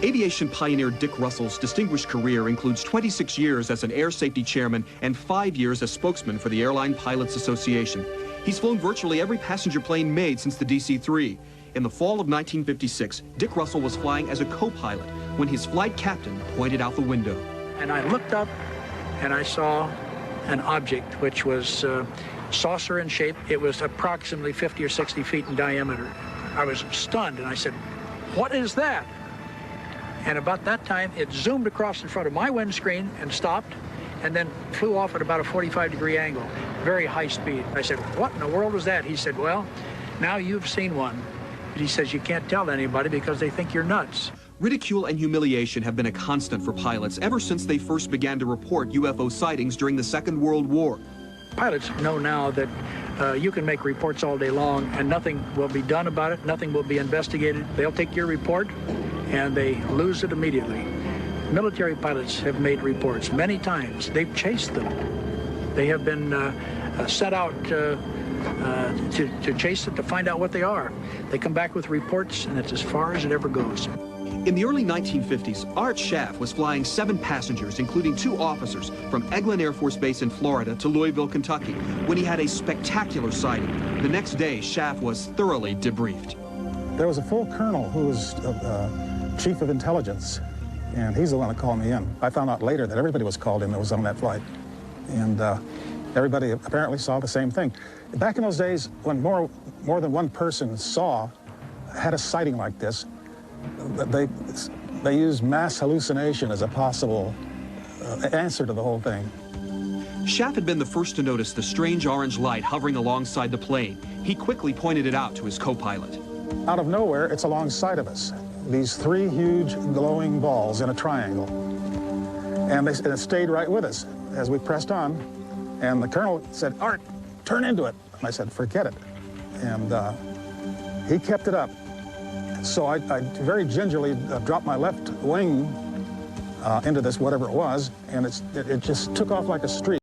Aviation pioneer Dick Russell's distinguished career includes 26 years as an air safety chairman and 5 years as spokesman for the Airline Pilots Association. He's flown virtually every passenger plane made since the DC-3. In the fall of 1956, Dick Russell was flying as a co-pilot when his flight captain pointed out the window. And I looked up and I saw an object which was saucer in shape. It was approximately 50 or 60 feet in diameter. I was stunned and I said, "What is that?" And about that time, it zoomed across in front of my windscreen and stopped, and then flew off at about a 45-degree angle, very high speed. I said, "What in the world was that?" He said, "Well, now you've seen one." But he says, "You can't tell anybody because they think you're nuts." Ridicule and humiliation have been a constant for pilots ever since they first began to report UFO sightings during the Second World War. Pilots know now that you can make reports all day long and nothing will be done about it, nothing will be investigated. They'll take your report and they lose it immediately. Military pilots have made reports many times. They've chased them. They have been sent out to chase it, to find out what they are. They come back with reports and it's as far as it ever goes. In the early 1950s, Art Schaff was flying 7 passengers, including 2 officers, from Eglin Air Force Base in Florida to Louisville, Kentucky, when he had a spectacular sighting. The next day, Schaff was thoroughly debriefed. There was a full colonel who was chief of intelligence, and he's the one that called me in. I found out later that everybody was called in that was on that flight, and everybody apparently saw the same thing. Back in those days, when more than one person had a sighting like this, they used mass hallucination as a possible answer to the whole thing. Schaff had been the first to notice the strange orange light hovering alongside the plane. He quickly pointed it out to his co-pilot. Out of nowhere, it's alongside of us. These 3 huge glowing balls in a triangle. And it stayed right with us as we pressed on. And the colonel said, "Art, turn into it." And I said, "Forget it." And he kept it up. So I very gingerly dropped my left wing into this, whatever it was, and it just took off like a streak.